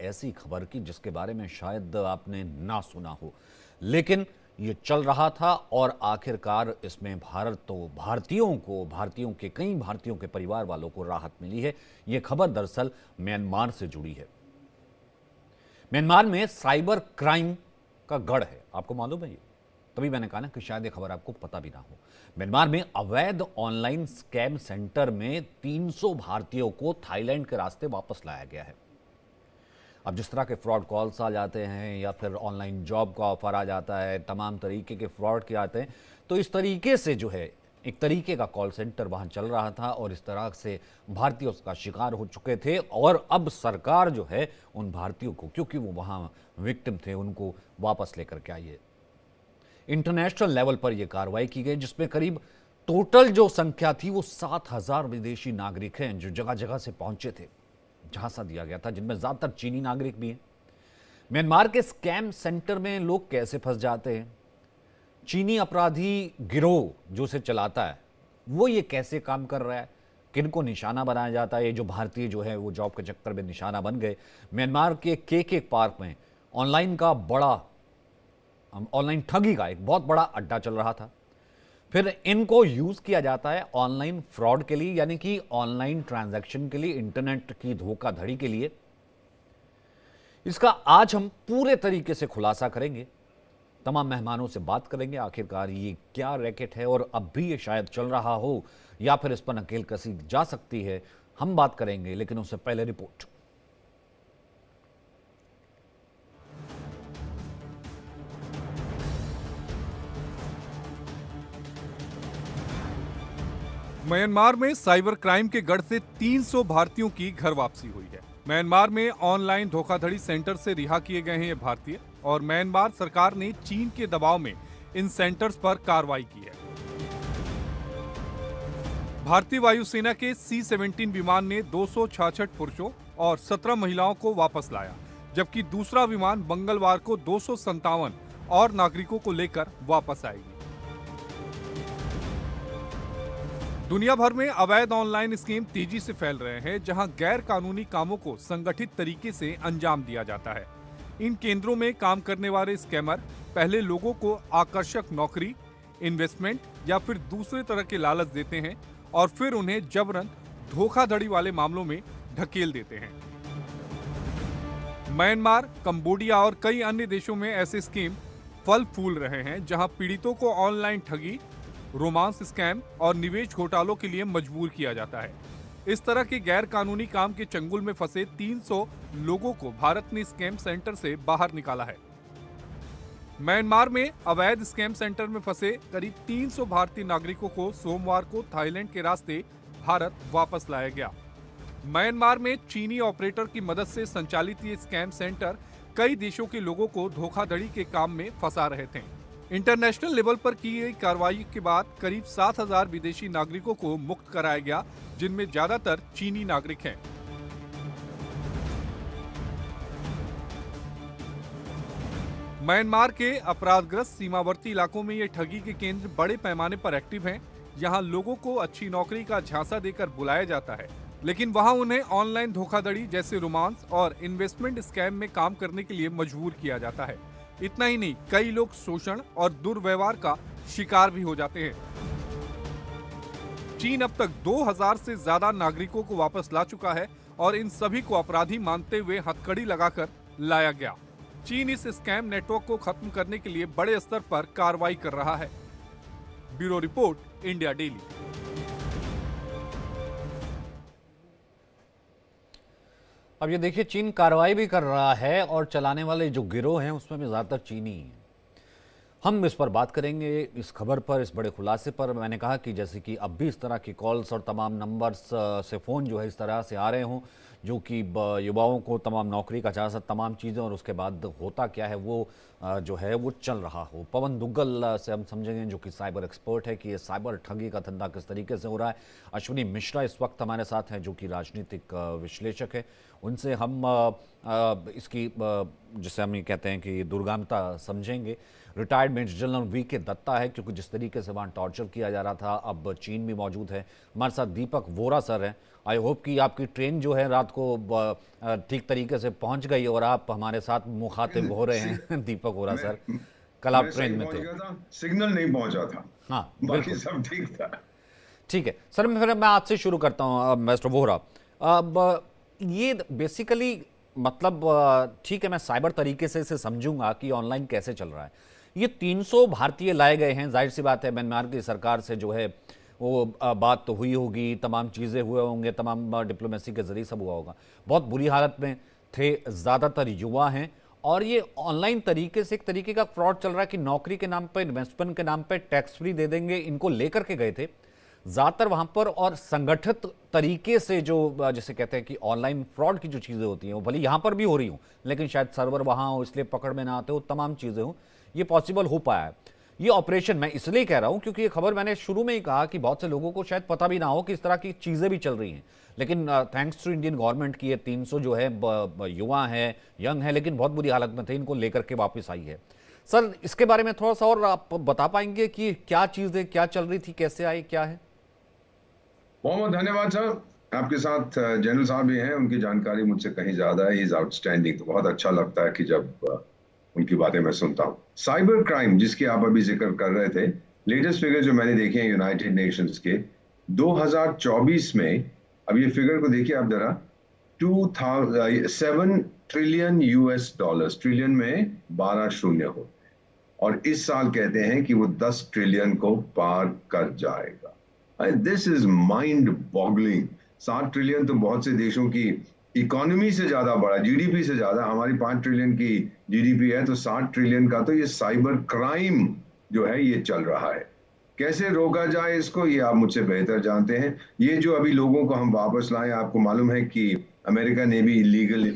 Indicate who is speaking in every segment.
Speaker 1: ऐसी खबर की जिसके बारे में शायद आपने ना सुना हो, लेकिन ये चल रहा था और आखिरकार इसमें भारतीयों के कई भारतीयों के परिवार वालों को राहत मिली है। ये खबर दरअसल म्यांमार से जुड़ी है। म्यांमार में साइबर क्राइम का गढ़ है, आपको मालूम है ये? तभी मैंने कहा ना कि शायद ये खबर आपको पता भी ना हो। म्यांमार में अवैध ऑनलाइन स्कैम सेंटर में 300 भारतीयों को थाईलैंड के रास्ते वापस लाया गया है। अब जिस तरह के फ्रॉड कॉल्स आ जाते हैं या फिर ऑनलाइन जॉब का ऑफर आ जाता है, तमाम तरीके के फ्रॉड के आते हैं, तो इस तरीके से जो है एक तरीके का कॉल सेंटर वहां चल रहा था और इस तरह से भारतीय उसका शिकार हो चुके थे। और अब सरकार जो है उन भारतीयों को, क्योंकि वो वहां विक्टिम थे, उनको वापस लेकर के आई है। इंटरनेशनल लेवल पर यह कार्रवाई की गई जिसमें करीब टोटल जो संख्या थी वो 7,000 विदेशी नागरिक हैं जो जगह जगह से पहुंचे थे, झांसा दिया गया था, जिनमें ज्यादातर चीनी नागरिक भी हैं। म्यांमार के स्कैम सेंटर में लोग कैसे फंस जाते हैं, चीनी अपराधी गिरोह जो उसे चलाता है वो ये कैसे काम कर रहा है, किनको निशाना बनाया जाता है, ये जो भारतीय जो है वो जॉब के चक्कर में निशाना बन गए। म्यांमार के के पार्क में ऑनलाइन ठगी का एक बहुत बड़ा अड्डा चल रहा था। फिर इनको यूज किया जाता है ऑनलाइन फ्रॉड के लिए, यानी कि ऑनलाइन ट्रांजैक्शन के लिए, इंटरनेट की धोखाधड़ी के लिए। इसका आज हम पूरे तरीके से खुलासा करेंगे, तमाम मेहमानों से बात करेंगे आखिरकार ये क्या रैकेट है और अब भी ये शायद चल रहा हो या फिर इस पर नकेल कसी जा सकती है, हम बात करेंगे। लेकिन उससे पहले रिपोर्ट।
Speaker 2: म्यांमार में साइबर क्राइम के गढ़ से 300 भारतीयों की घर वापसी हुई है। म्यांमार में ऑनलाइन धोखाधड़ी सेंटर से रिहा किए गए हैं ये भारतीय और म्यांमार सरकार ने चीन के दबाव में इन सेंटर्स पर कार्रवाई की है। भारतीय वायुसेना के C-17 विमान ने 266 पुरुषों और 17 महिलाओं को वापस लाया, जबकि दूसरा विमान मंगलवार को 257 और नागरिकों को लेकर वापस आएगी। दुनिया भर में अवैध ऑनलाइन स्कीम तेजी से फैल रहे हैं, जहां गैर कानूनी कामों को संगठित तरीके से अंजाम दिया जाता है। इन केंद्रों में काम करने वाले स्कैमर पहले लोगों को आकर्षक नौकरी, इन्वेस्टमेंट या फिर दूसरे तरह के लालच देते हैं और फिर उन्हें जबरन धोखाधड़ी वाले मामलों में ढकेल देते हैं। म्यांमार, कंबोडिया और कई अन्य देशों में ऐसे स्कीम फल फूल रहे हैं, जहां पीड़ितों को ऑनलाइन ठगी, रोमांस स्कैम और निवेश घोटालों के लिए मजबूर किया जाता है। इस तरह के गैर कानूनी काम के चंगुल में फंसे 300 लोगों को भारत ने स्कैम सेंटर से बाहर निकाला है। म्यांमार में अवैध स्कैम सेंटर में फंसे करीब 300 भारतीय नागरिकों को सोमवार को थाईलैंड के रास्ते भारत वापस लाया गया। म्यांमार में चीनी ऑपरेटर की मदद से संचालित ये स्कैम सेंटर कई देशों के लोगों को धोखाधड़ी के काम में फंसा रहे थे। इंटरनेशनल लेवल पर की गई कार्रवाई के बाद करीब 7,000 विदेशी नागरिकों को मुक्त कराया गया, जिनमें ज्यादातर चीनी नागरिक हैं। म्यांमार के अपराधग्रस्त सीमावर्ती इलाकों में ये ठगी के केंद्र बड़े पैमाने पर एक्टिव हैं। यहाँ लोगों को अच्छी नौकरी का झांसा देकर बुलाया जाता है, लेकिन वहाँ उन्हें ऑनलाइन धोखाधड़ी जैसे रोमांस और इन्वेस्टमेंट स्कैम में काम करने के लिए मजबूर किया जाता है। इतना ही नहीं, कई लोग शोषण और दुर्व्यवहार का शिकार भी हो जाते हैं। चीन अब तक 2000 से ज्यादा नागरिकों को वापस ला चुका है और इन सभी को अपराधी मानते हुए हथकड़ी लगाकर लाया गया। चीन इस स्कैम नेटवर्क को खत्म करने के लिए बड़े स्तर पर कार्रवाई कर रहा है। Bureau report, India daily.
Speaker 1: अब ये देखिए, चीन कार्रवाई भी कर रहा है और चलाने वाले जो गिरोह हैं उसमें भी ज़्यादातर चीनी ही हैं। हम इस पर बात करेंगे, इस खबर पर, इस बड़े खुलासे पर। मैंने कहा कि जैसे कि अब भी इस तरह की कॉल्स और तमाम नंबर्स से फ़ोन जो है इस तरह से आ रहे हों जो कि युवाओं को तमाम नौकरी का चाह, तमाम चीज़ें, और उसके बाद होता क्या है वो जो है वो चल रहा हो। पवन दुग्गल से हम समझेंगे, जो कि साइबर एक्सपर्ट है, कि ये साइबर ठगी का धंधा किस तरीके से हो रहा है। अश्विनी मिश्रा इस वक्त हमारे साथ हैं, जो कि राजनीतिक विश्लेषक है। उनसे हम इसकी जिसे हम ये कहते हैं कि दुर्गामता समझेंगे। Retired major general VK. Datta है, क्योंकि जिस तरीके से वहाँ टॉर्चर किया जा रहा था, अब चीन भी मौजूद है। हमारे साथ दीपक वोरा सर हैं आई होप कि आपकी ट्रेन जो है रात को ठीक तरीके से पहुंच गई और आप हमारे साथ मुखातिब हो रहे हैं दीपक वोरा सर। कल आप
Speaker 3: मैं
Speaker 1: ट्रेन
Speaker 3: सही
Speaker 1: में
Speaker 3: पहुंच
Speaker 1: थे।
Speaker 3: गया था, सिग्नल नहीं पहुंचा था,
Speaker 1: हाँ
Speaker 3: बाकी
Speaker 1: बिल्कुल
Speaker 3: सब ठीक था।
Speaker 1: ठीक है सर। फिर मैं आज से शुरू करता हूँ मिस्टर वोहरा। अब ये बेसिकली मतलब ठीक है, मैं साइबर तरीके से इसे समझूंगा कि ऑनलाइन कैसे चल रहा है। ये 300 भारतीय लाए गए हैं, जाहिर सी बात है म्यांमार की सरकार से जो है वो बात तो हुई होगी, तमाम चीज़ें हुए होंगे, तमाम डिप्लोमेसी के जरिए सब हुआ होगा। बहुत बुरी हालत में थे, ज़्यादातर युवा हैं और ये ऑनलाइन तरीके से एक तरीके का फ्रॉड चल रहा है कि नौकरी के नाम पर, इन्वेस्टमेंट के नाम पर टैक्स फ्री दे देंगे, इनको लेकर के गए थे ज़्यादातर वहाँ पर। और संगठित तरीके से जो जैसे कहते हैं कि ऑनलाइन फ्रॉड की जो चीज़ें होती हैं वो भले यहाँ पर भी हो रही हूँ, लेकिन शायद सर्वर वहाँ हो इसलिए पकड़ में ना आते हो, तमाम चीज़ें हों, ये पॉसिबल हो पाया है। ये ऑपरेशन मैं इसलिए कह रहा हूँ क्योंकि ये खबर मैंने शुरू में ही कहा कि बहुत से लोगों को शायद पता भी ना हो कि इस तरह की चीज़ें भी चल रही हैं, लेकिन थैंक्स टू इंडियन गवर्नमेंट की ये 300 जो है युवा हैं, यंग हैं, लेकिन बहुत बुरी हालत में थे, इनको लेकर के वापस आई है। सर इसके बारे में थोड़ा सा और आप बता पाएंगे कि क्या चीज़ें क्या चल रही थी, कैसे आई, क्या है?
Speaker 3: बहुत बहुत धन्यवाद सर। आपके साथ जनरल साहब भी हैं, उनकी जानकारी मुझसे कहीं ज्यादा है, इज आउटस्टैंडिंग। तो बहुत अच्छा लगता है कि जब उनकी बातें मैं सुनता हूँ। साइबर क्राइम जिसकी आप अभी जिक्र कर रहे थे, लेटेस्ट फिगर जो मैंने देखे हैं यूनाइटेड नेशंस के 2024 में, अब ये फिगर को देखिए आप जरा, 7 ट्रिलियन यूएस डॉलर्स, ट्रिलियन में 12 शून्य हो, और इस साल कहते हैं कि वो 10 ट्रिलियन को पार कर जाएगा। This is mind boggling. 7 trillion तो बहुत से देशों की इकोनॉमी से ज्यादा बड़ा, जीडीपी से ज्यादा। हमारी 5 ट्रिलियन की जीडीपी है, तो 7 ट्रिलियन का तो ये साइबर क्राइम जो है ये चल रहा है। कैसे रोका जाए इसको, ये आप मुझसे बेहतर जानते हैं। ये जो अभी लोगों को हम वापस लाएं, आपको मालूम है कि अमेरिका ने भी इलीगल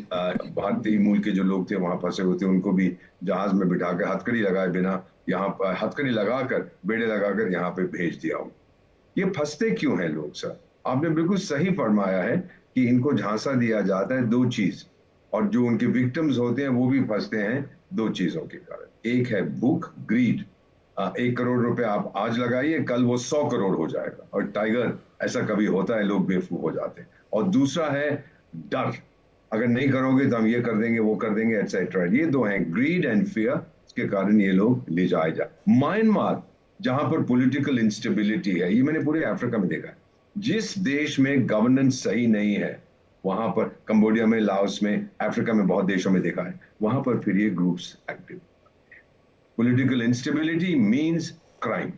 Speaker 3: भारतीय मूल के जो लोग थे वहां फंसे हुए थे, उनको भी जहाज में बिठा कर हथकड़ी लगाए बिना, यहाँ पर हथकड़ी लगाकर, बेड़े लगाकर यहाँ पे भेज दिया हूं। ये फंसते क्यों हैं लोग सर? आपने बिल्कुल सही फरमाया है कि इनको झांसा दिया जाता है दो चीज, और जो उनके विक्टिम्स होते हैं वो भी फंसते हैं दो चीजों के कारण। एक है भूख, ग्रीड। 1 करोड़ रुपए आप आज लगाइए, कल वो 100 करोड़ हो जाएगा, और टाइगर ऐसा कभी होता है, लोग बेवकूफ हो जाते हैं। और दूसरा है डर, अगर नहीं करोगे तो हम ये कर देंगे, वो कर देंगे, एटसेट्रा। ये दो हैं, ग्रीड एंड फियर, के कारण ये लोग ले जाए जा। म्यांमार जहां पर पॉलिटिकल इंस्टेबिलिटी है, ये मैंने पूरे अफ्रीका में देखा है, जिस देश में गवर्नेंस सही नहीं है वहां पर, कंबोडिया में, लाओस में, अफ्रीका में बहुत देशों में देखा है, वहां पर फिर ये groups active. Political instability means crime,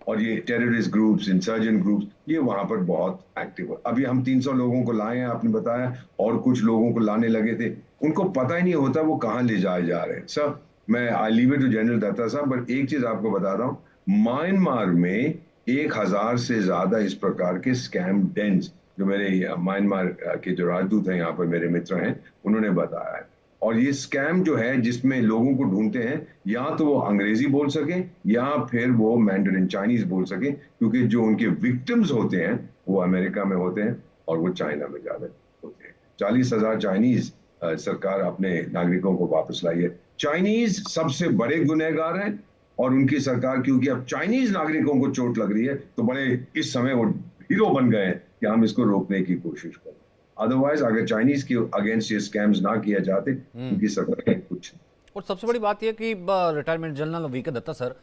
Speaker 3: और ये टेररिस्ट ग्रुप्स, इंसर्जेंट ग्रुप्स, ये वहां पर बहुत एक्टिव है। अभी हम 300 लोगों को लाए हैं, आपने बताया, और कुछ लोगों को लाने लगे थे, उनको पता ही नहीं होता वो कहां ले जाए जा रहे हैं। सब मैं I leave it to general Datta साहब, बट एक चीज आपको बता रहा हूं, म्यांमार में 1000 से ज्यादा इस प्रकार के स्कैम डेन्स, जो मेरे म्यांमार के जो राजदूत हैं यहाँ पर, मेरे मित्र हैं, उन्होंने बताया है। और ये स्कैम जो है जिसमें लोगों को ढूंढते हैं, या तो वो अंग्रेजी बोल सके या फिर वो मैंडरिन चाइनीज बोल सके, क्योंकि जो उनके विक्टिम्स होते हैं वो अमेरिका में होते हैं और वो चाइना में ज्यादा होते हैं। 40,000 चाइनीज सरकार अपने नागरिकों को वापस लाई है। चाइनीज सबसे बड़े गुनहगार हैं, और उनकी सरकार, क्योंकि अब चाइनीज नागरिकों को चोट लग रही है, तो बड़े इस समय वो हीरो बन गए हैं कि हम इसको रोकने की कोशिश करें। अदरवाइज अगर चाइनीज के अगेंस्ट ये स्कैम्स ना किया जाते, उनकी सरकार कुछ।
Speaker 1: और सबसे बड़ी बात यह कि retirement general VK Datta sir,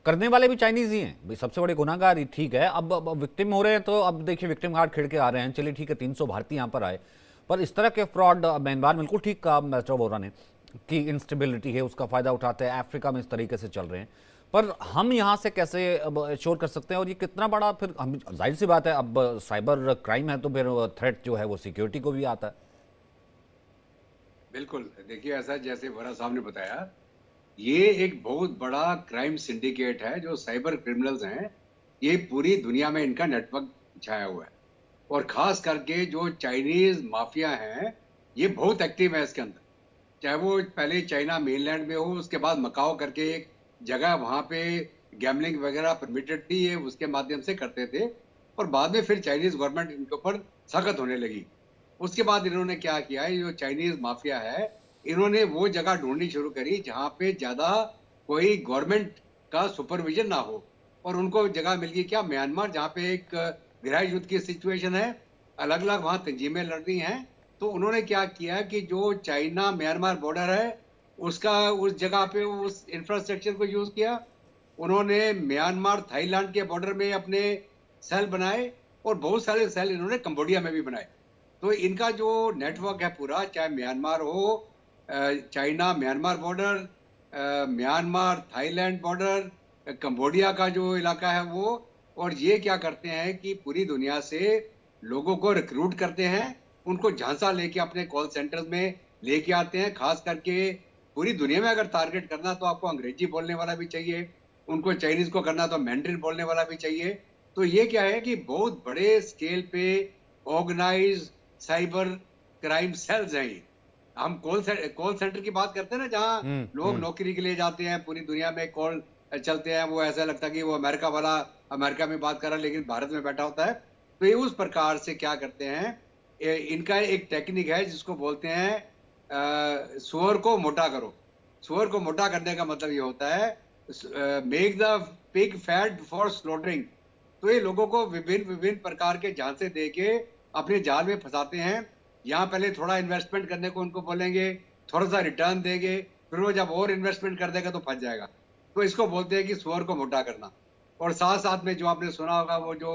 Speaker 1: करने वाले भी चाइनीज ही हैं भाई, सबसे बड़े गुनाहगार ही, ठीक है। अब विक्टिम हो रहे हैं, तो अब देखिए विक्टिम कार्ड खिड़ के आ रहे हैं, चलिए ठीक है, 300 भारतीय यहाँ पर आए, पर इस तरह के फ्रॉड म्यांमार, बिल्कुल ठीक कहा मिस्टर वोरा ने कि इंस्टेबिलिटी है उसका फायदा उठाते हैं, अफ्रीका में इस तरीके से चल रहे हैं। पर हम यहाँ से कैसे श्योर कर सकते हैं, और ये कितना बड़ा, फिर हम, जाहिर सी बात है अब साइबर क्राइम है तो फिर थ्रेट जो है वो सिक्योरिटी को भी आता है।
Speaker 4: बिल्कुल, देखिए ऐसा जैसे वोरा साहब ने बताया, ये एक बहुत बड़ा क्राइम सिंडिकेट है। जो साइबर क्रिमिनल्स हैं, ये पूरी दुनिया में इनका नेटवर्क छाया हुआ है, और खास करके जो चाइनीज माफिया हैं, ये बहुत एक्टिव है इसके अंदर। चाहे वो पहले चाइना मेनलैंड में हो, उसके बाद मकाओ करके एक जगह, वहां पे गैम्बलिंग वगैरह परमिटेड थी, ये उसके माध्यम से करते थे, और बाद में फिर चाइनीज गवर्नमेंट इनके ऊपर सख्त होने लगी। उसके बाद इन्होंने क्या किया है, जो चाइनीज माफिया है, इन्होंने वो जगह ढूंढनी शुरू करी जहां पे ज्यादा कोई गवर्नमेंट का सुपरविजन ना हो, और उनको जगह मिल गई क्या, म्यांमार, जहाँ पे एक गृह युद्ध की सिचुएशन है, अलग अलग वहां तंजीमें लड़ रही हैं। तो उन्होंने क्या किया कि जो चाइना म्यांमार बॉर्डर है उसका उस जगह पे उस इंफ्रास्ट्रक्चर को यूज किया। उन्होंने म्यांमार थाईलैंड के बॉर्डर में अपने सेल बनाए और बहुत सारे सेल इन्होंने कंबोडिया में भी बनाए। तो इनका जो नेटवर्क है पूरा, चाहे म्यांमार हो, China Myanmar border, Myanmar Thailand border, Cambodia का जो इलाका है वो, और ये क्या करते हैं कि पूरी दुनिया से लोगों को रिक्रूट करते हैं, उनको झांसा लेके अपने कॉल सेंटर्स में लेके आते हैं। खास करके पूरी दुनिया में अगर टारगेट करना तो आपको अंग्रेजी बोलने वाला भी चाहिए, उनको चाइनीज को करना तो मैंड्रिन बोलने वाला भी चाहिए। तो ये क्या है कि बहुत बड़े स्केल पे ऑर्गेनाइज साइबर क्राइम सेल्स हैं ये। हम कॉल सेंटर की बात करते हैं ना, जहाँ लोग नौकरी के लिए जाते हैं, पूरी दुनिया में कॉल चलते हैं, वो ऐसा लगता है कि वो अमेरिका वाला अमेरिका में बात कर रहा है लेकिन भारत में बैठा होता है। तो ये उस प्रकार से क्या करते हैं, इनका एक टेक्निक है जिसको बोलते हैं सुअर को मोटा करो। सुअर को मोटा करने का मतलब ये होता है make the pig fat for slaughtering. तो ये लोगों को विभिन्न विभिन्न प्रकार के झांसे दे के अपने जाल में फंसाते हैं। यहाँ पहले थोड़ा इन्वेस्टमेंट करने को उनको बोलेंगे, थोड़ा सा रिटर्न देंगे, फिर वो जब और इन्वेस्टमेंट कर देगा तो फंस जाएगा। तो इसको बोलते हैं कि सुअर को मोटा करना। और साथ साथ में जो आपने सुना होगा वो जो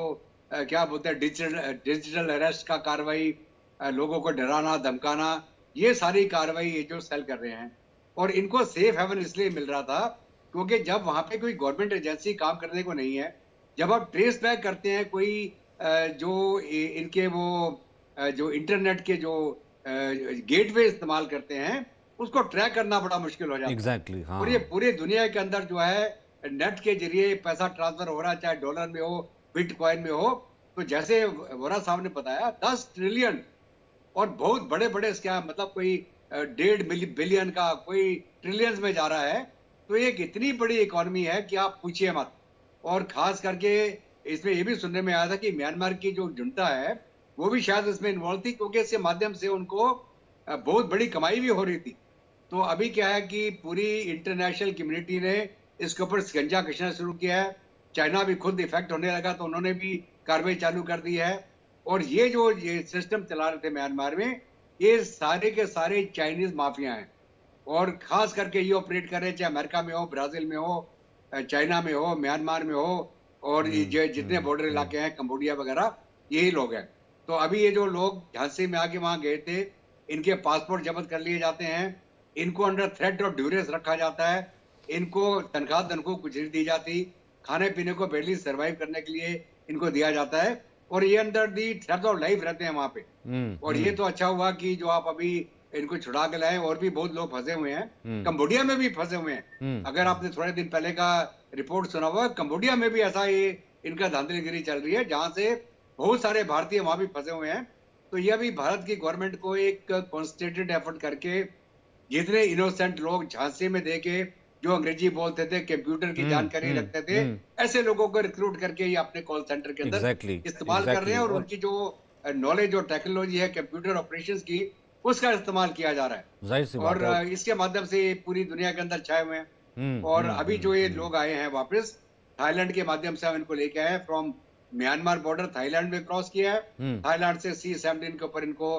Speaker 4: क्या बोलते हैं डिजिटल अरेस्ट का कार्रवाई, लोगों को डराना धमकाना, ये सारी कार्रवाई ये जो सेल कर रहे हैं। और इनको सेफ हेवन इसलिए मिल रहा था क्योंकि जब वहां पे कोई गवर्नमेंट एजेंसी काम करने को नहीं है, जब आप ट्रेस बैक करते हैं कोई जो इनके वो जो इंटरनेट के जो गेटवे इस्तेमाल करते हैं, उसको ट्रैक करना बड़ा मुश्किल हो जाता है।
Speaker 1: एग्जैक्टली, हाँ।
Speaker 4: और ये पूरे दुनिया के अंदर जो है नेट के जरिए पैसा ट्रांसफर हो रहा है, चाहे डॉलर में हो, बिटकॉइन में हो। तो जैसे वोरा साहब ने बताया 10 ट्रिलियन और बहुत बड़े बड़े स्कैम, मतलब कोई 1.5 बिलियन का, कोई ट्रिलियंस में जा रहा है। तो ये एक इतनी बड़ी इकोनॉमी है कि आप पूछिए मत। और खास करके इसमें ये भी सुनने में आया था कि म्यांमार की जो जुंटा है वो भी शायद इसमें इन्वॉल्व थी, क्योंकि इसके माध्यम से उनको बहुत बड़ी कमाई भी हो रही थी। तो अभी क्या है कि पूरी इंटरनेशनल कम्युनिटी ने इसके ऊपर शिकंजा कसना शुरू किया है। चाइना भी खुद इफेक्ट होने लगा तो उन्होंने भी कार्रवाई चालू कर दी है। और ये जो ये सिस्टम चला रहे थे म्यांमार में, ये सारे के सारे चाइनीज माफिया हैं। और खास करके ये ऑपरेट कर रहे हैं, चाहे अमेरिका में हो, ब्राजील में हो, चाइना में हो, म्यांमार में हो, और ये जितने बॉर्डर इलाके हैं कंबोडिया वगैरह, यही लोग हैं। तो अभी ये जो लोग झांसी में आके वहां गए थे, इनके पासपोर्ट जब्त कर लिए जाते हैं, इनको अंडर थ्रेट ऑफ ड्यूरेस रखा जाता है, इनको तनख्वाह कुछ नहीं दी जाती, खाने पीने को बेडली सर्वाइव करने के लिए इनको दिया जाता है, और ये under the threat of life रहते हैं वहां पे। और ये तो अच्छा हुआ कि जो आप अभी इनको छुड़ा के लाए, और भी बहुत लोग फंसे हुए हैं, कंबोडिया में भी फंसे हुए हैं। अगर आपने थोड़े दिन पहले का रिपोर्ट सुना हुआ, कंबोडिया में भी ऐसा ये इनका धांधलीगिरी चल रही है, जहां से बहुत सारे भारतीय वहां भी फंसे हुए हैं। तो ये भी भारत की गवर्नमेंट को एक कॉन्सेंट्रेटेड एफर्ट करके जितने इनोसेंट लोग झांसे में देके जो अंग्रेजी बोलते थे, कंप्यूटर की जानकारी रखते थे, ऐसे लोगों को रिक्रूट करके ये अपने कॉल सेंटर के अंदर इस्तेमाल कर रहे हैं। और उनकी जो नॉलेज और टेक्नोलॉजी है कंप्यूटर ऑपरेशंस की, उसका इस्तेमाल किया जा रहा है।
Speaker 1: जाहिर सी बात
Speaker 4: और
Speaker 1: है।
Speaker 4: इसके माध्यम से पूरी दुनिया के अंदर छाए हुए हैं। और अभी जो ये लोग आए हैं वापस, थाईलैंड के माध्यम से हम इनको लेके आए, फ्रॉम म्यांमार बॉर्डर थाईलैंड में क्रॉस किया है, थाईलैंड से C-17 के ऊपर इनको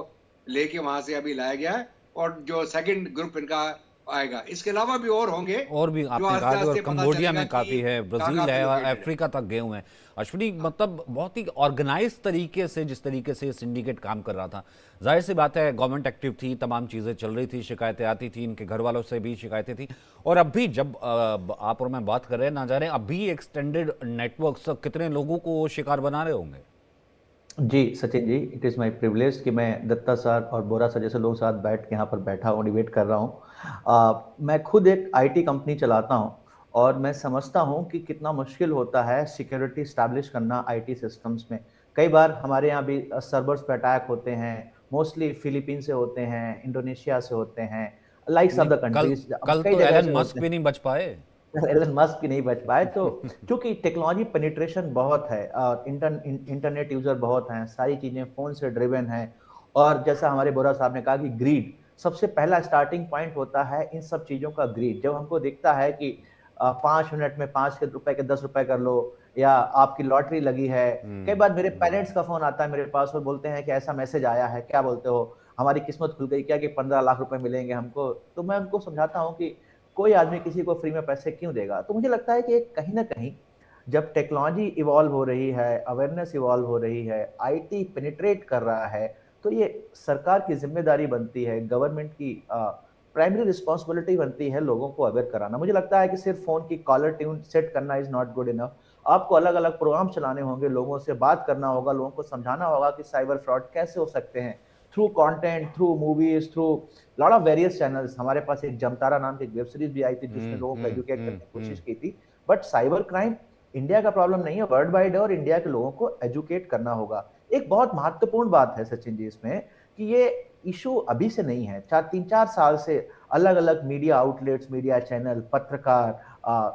Speaker 4: लेके वहां से अभी लाया गया है, और जो सेकंड ग्रुप इनका आएगा। इसके अलावा भी और होंगे,
Speaker 1: और भी आपने कहा कि और कंबोडिया में काफी है, ब्राजील है, और अफ्रीका तक गए हुए हैं। अश्विनी, मतलब बहुत ही ऑर्गेनाइज तरीके से जिस तरीके से सिंडिकेट काम कर रहा था, जाहिर सी बात है गवर्नमेंट एक्टिव थी, तमाम चीज़ें चल रही थी, शिकायतें आती थी, इनके घर वालों से भी शिकायतें थी। और अब भी जब आप और मैं बात कर रहे हैं, ना जाने अब भी एक्सटेंडेड नेटवर्क्स कितने लोगों को शिकार बना रहे होंगे।
Speaker 5: जी Sachin ji, it is my privilege कि मैं दत्ता सर और बोरा सर जैसे लोगों के साथ बैठ के यहाँ पर बैठा हूँ, डिबेट कर रहा हूँ। मैं खुद एक IT कंपनी चलाता हूँ, और मैं समझता हूँ कि कितना मुश्किल होता है सिक्योरिटी स्टैब्लिश करना IT सिस्टम्स में। कई बार हमारे यहाँ भी सर्वर्स पे अटैक होते हैं, मोस्टली फिलीपीन से होते हैं, इंडोनेशिया से होते हैं, लाइक्स ऑफ द कंट्रीज।
Speaker 1: कल तो एलन मस्क भी नहीं बच पाए।
Speaker 5: एलन मस्क भी नहीं बच पाए। तो क्योंकि टेक्नोलॉजी पेनिट्रेशन बहुत है, और इंटरनेट यूजर बहुत हैं, सारी चीजें फोन से ड्रिवन हैं। और जैसा हमारे बोरा साहब ने कहा कि ग्रीड सबसे पहला स्टार्टिंग पॉइंट होता है इन सब चीजों का। ग्रीड जब हमको दिखता है कि 5 मिनट में 5 रुपए के 10 रुपए कर लो, या आपकी लॉटरी लगी है। कई बार मेरे पेरेंट्स का फोन आता है मेरे पास और बोलते हैं कि ऐसा मैसेज आया है, क्या बोलते हो, हमारी किस्मत खुल गई क्या कि 15 लाख रुपए मिलेंगे हमको। तो मैं उनको समझाता हूँ कि कोई आदमी किसी को फ्री में पैसे क्यों देगा। तो मुझे लगता है कि कहीं ना कहीं जब टेक्नोलॉजी इवॉल्व हो रही है, अवेयरनेस इवॉल्व हो रही है, आईटी पेनिट्रेट कर रहा है, तो ये सरकार की जिम्मेदारी बनती है, गवर्नमेंट की प्राइमरी रिस्पॉन्सिबिलिटी बनती है लोगों को अवेयर कराना। मुझे लगता है कि सिर्फ फोन की कॉलर ट्यून सेट करना इज नॉट गुड इनफ। आपको अलग अलग प्रोग्राम चलाने होंगे, लोगों से बात करना होगा, लोगों को समझाना होगा कि साइबर फ्रॉड कैसे हो सकते हैं, through content, through movies, through lot of various channels. हमारे पास एक जमतारा नाम की एक वेब सीरीज भी आई थी जिसने लोगों को एजुकेट करने की कोशिश की थी। बट साइबर क्राइम इंडिया का प्रॉब्लम नहीं है, वर्ल्ड वाइड है और इंडिया के लोगों को एजुकेट करना होगा। एक बहुत महत्वपूर्ण बात है सचिन जी इसमें कि ये इशू अभी से नहीं है, 3-4 साल से अलग अलग मीडिया आउटलेट्स, मीडिया चैनल, पत्रकार,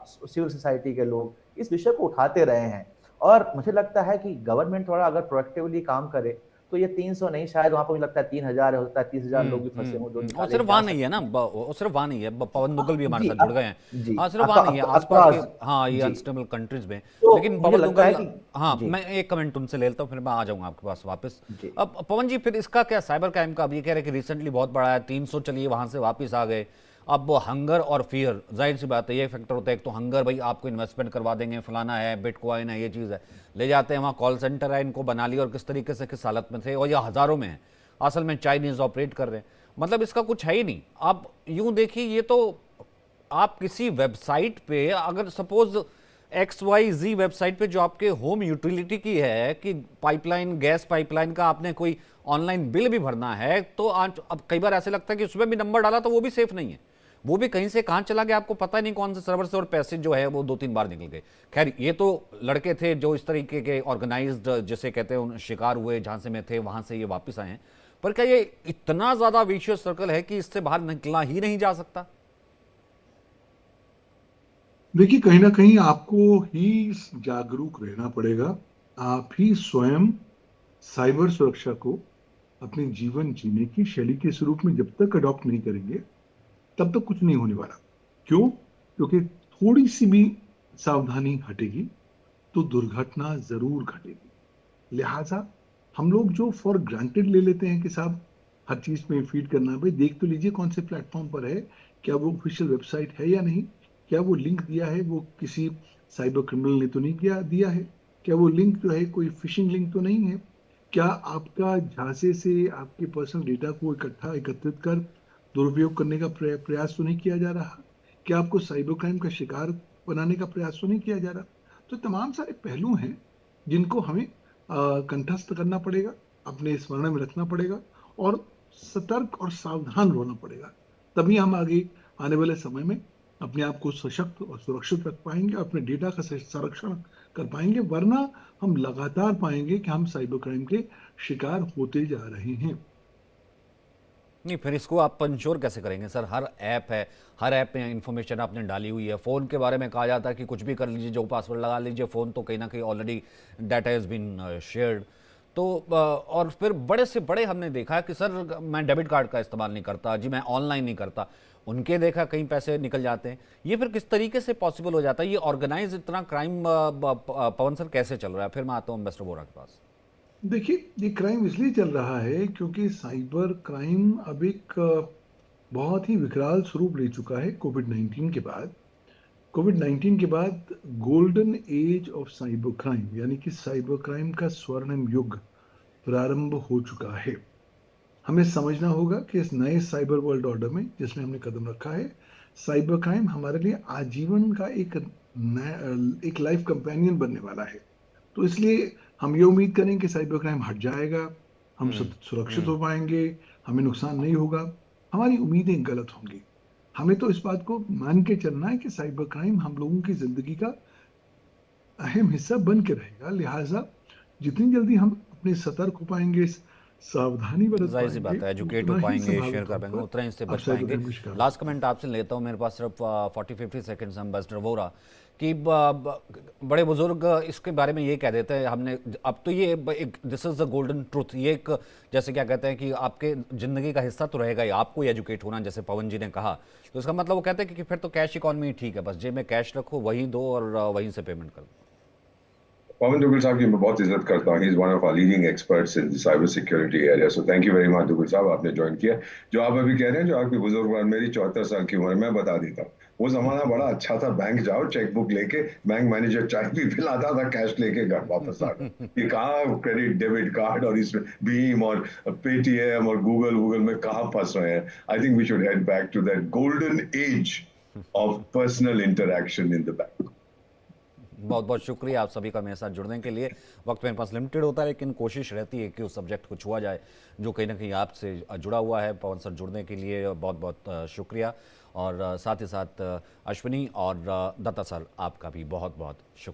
Speaker 5: सिविल सोसाइटी के लोग इस विषय को उठाते रहे हैं। और मुझे लगता है कि गवर्नमेंट थोड़ा अगर प्रोएक्टिवली काम करे तो ये 300 नहीं, शायद वहां पर मुझे लगता है 3000 होता है, 30,000 लोग भी फंसे हों जो
Speaker 1: और
Speaker 5: निकाले
Speaker 1: सिर्फ
Speaker 5: जा
Speaker 1: वहाँ नहीं है ना,
Speaker 5: सकते हैं।
Speaker 1: और सिर्फ वहाँ नहीं है, पवन मुगल भी हमारे
Speaker 5: जी
Speaker 1: साथ जुड़ गए हैं।
Speaker 5: जी
Speaker 1: हाँ, सिर्फ वहाँ नहीं है, आसपास के, हाँ, ये
Speaker 5: जी।
Speaker 1: अनस्टेबल कंट्रीज में।
Speaker 5: तो
Speaker 1: लेकिन
Speaker 5: मुझे
Speaker 1: पवन
Speaker 5: लगता है
Speaker 1: मुगल,
Speaker 5: कि
Speaker 1: हाँ,
Speaker 5: जी
Speaker 1: मैं एक कमेंट उनसे ले लेता हूँ, फिर मैं आ जाऊँगा आपके पास वापस।
Speaker 5: जी
Speaker 1: अब पवन जी, फिर इसका क्या साइबर क्राइम का, अब ये कह रहे हैं कि रिसेंटली बहुत बड़ा है, 300 चलिए वहाँ से वापस आ गए। अब वो हंगर और फियर, जाहिर सी बात है ये फैक्टर होता है। एक तो हंगर, भाई आपको इन्वेस्टमेंट करवा देंगे, फलाना है, बिटकॉइन है, ये चीज़ है, ले जाते हैं वहाँ, कॉल सेंटर है, इनको बना लिया और किस तरीके से किस हालत में थे, और ये हज़ारों में है, असल में चाइनीज ऑपरेट कर रहे हैं। मतलब इसका कुछ है ही नहीं। आप यूं देखिए, ये तो आप किसी वेबसाइट पे अगर सपोज XYZ वेबसाइट पे जो आपके होम यूटिलिटी की है कि पाइपलाइन, गैस पाइपलाइन का आपने कोई ऑनलाइन बिल भी भरना है, तो आज अब कई बार ऐसे लगता है कि उसमें भी नंबर डाला तो वो भी सेफ नहीं है, वो भी कहीं से कहाँ चला गया आपको पता ही नहीं, कौन से सर्वर से, और पैसे जो है वो 2-3 बार निकल गए। खैर, ये तो लड़के थे जो इस तरीके के ऑर्गेनाइज्ड, जिसे कहते हैं, शिकार हुए, जहाँ से में थे वहाँ से ये वापस आए हैं। पर क्या ये इतना ज्यादा विशियस सर्कल है कि इससे बाहर निकला ही नहीं जा सकता?
Speaker 6: देखिए, कहीं ना कहीं आपको ही जागरूक रहना पड़ेगा। आप ही स्वयं साइबर सुरक्षा को अपने जीवन जीने की शैली के स्वरूप में जब तक अडॉप्ट नहीं करेंगे तब तक कुछ नहीं होने वाला। क्यों? क्योंकि थोड़ी सी भी सावधानी हटेगी तो दुर्घटना जरूर घटेगी। लिहाजा हम लोग जो फॉर ग्रांटेड ले लेते हैं कि साहब हर चीज में फीड करना है, भाई देख तो लीजिए कौन से प्लेटफॉर्म पर है, क्या वो ऑफिशियल वेबसाइट है या नहीं, क्या वो लिंक दिया है वो किसी साइबर क्रिमिनल ने तो नहीं दिया है, क्या वो लिंक जो है कोई फिशिंग लिंक तो नहीं है, क्या आपका झांसे से आपके पर्सनल डेटा को एकत्रित कर दुरुपयोग करने का प्रयास तो नहीं किया जा रहा, क्या आपको साइबर क्राइम का शिकार बनाने का प्रयास तो नहीं किया जा रहा। तो तमाम सारे पहलू हैं जिनको हमें कंठस्थ करना पड़ेगा, अपने स्मरण में रखना पड़ेगा और सतर्क और सावधान रहना पड़ेगा। तभी हम आगे आने वाले समय में अपने आप को सशक्त और सुरक्षित रख पाएंगे, अपने डेटा का संरक्षण कर पाएंगे। वरना हम लगातार पाएंगे कि हम साइबर क्राइम के शिकार होते जा रहे हैं।
Speaker 1: नहीं, फिर इसको आप पंचोर कैसे करेंगे सर? हर ऐप है, हर ऐप में इंफॉर्मेशन आपने डाली हुई है। फ़ोन के बारे में कहा जाता है कि कुछ भी कर लीजिए, जो पासवर्ड लगा लीजिए, फ़ोन तो कहीं ना कहीं already data has been shared. तो और फिर बड़े से बड़े हमने देखा है कि सर मैं डेबिट कार्ड का इस्तेमाल नहीं करता जी, मैं ऑनलाइन नहीं करता, उनके देखा कहीं पैसे निकल जाते हैं। ये फिर किस तरीके से पॉसिबल हो जाता है? ये ऑर्गेनाइज इतना क्राइम पवन सर कैसे चल रहा है? फिर मैं आता हूँ मिस्टर वोरा के पास।
Speaker 6: देखिए, ये क्राइम इसलिए चल रहा है क्योंकि साइबर क्राइम अब एक बहुत ही विकराल स्वरूप ले चुका है। कोविड-19 के बाद golden age of cyber crime, यानी कि साइबर क्राइम का स्वर्णिम युग प्रारंभ हो चुका है। हमें समझना होगा कि इस नए साइबर वर्ल्ड ऑर्डर में जिसमें हमने कदम रखा है, साइबर क्राइम हमारे लिए आजीवन का एक लाइफ कंपेनियन बनने वाला है। तो इसलिए हम ये उम्मीद करें कि साइबर क्राइम हट जाएगा, हम सुरक्षित हो पाएंगे, हमें नुकसान नहीं होगा। हमारी उम्मीदें गलत होंगी। हमें तो इस बात को मान के चलना है कि साइबर क्राइम हम लोगों की जिंदगी का अहम हिस्सा बन के रहेगा। लिहाजा जितनी जल्दी हम अपने सतर्क हो पाएंगे, सावधानी बरत
Speaker 1: जाहिर सी बात है, एजुकेट हो पाएंगे, शेयर कर पाएंगे, उतना ही इससे बच पाएंगे। लास्ट कमेंट आपसे लेता हूँ, मेरे पास सिर्फ 40-50 सेकेंड्स। एम्बेसडर वोरा कि बड़े बुजुर्ग इसके बारे में ये कह देते हैं, हमने अब तो ये एक this is the golden truth, ये एक जैसे क्या कहते हैं कि आपके ज़िंदगी का हिस्सा तो रहेगा ही, आपको एजुकेट होना, जैसे पवन जी ने कहा। तो इसका मतलब वो कहते हैं कि फिर तो कैश इकॉनमी ठीक है, बस जेब में कैश रखो, वहीं दो और वहीं से पेमेंट करो।
Speaker 3: पवन दुगल साहब की मैं बहुत इज्जत करता हूँ. He is one of our leading experts in the cyber security area. So thank you very much Duggal साहब, आपने ज्वाइन किया. जो आप अभी कह रहे हैं, जो आपकी बुजुर्ग, मेरी 74 साल की उम्र है, मैं बता देता हूँ. वो जमाना बड़ा अच्छा था. बैंक जाओ, चेकबुक लेके, बैंक मैनेजर चाय भी पिलाता था, कैश लेके घर वापस आ गए. ये कहाँ क्रेडिट डेबिट कार्ड और इसमें भीम और पेटीएम और गूगल गूगल में कहाँ फंस रहे हैं. I think we should head back to that golden age of personal interaction in the bank.
Speaker 1: बहुत बहुत शुक्रिया आप सभी का मेरे साथ जुड़ने के लिए. वक्त मेरे पास लिमिटेड होता है, लेकिन कोशिश रहती है कि उस सब्जेक्ट को छुआ जाए जो कहीं ना कहीं आपसे जुड़ा हुआ है. पवन सर, जुड़ने के लिए बहुत बहुत शुक्रिया. और साथ ही साथ अश्विनी और दत्ता सर, आपका भी बहुत बहुत शुक्रिया.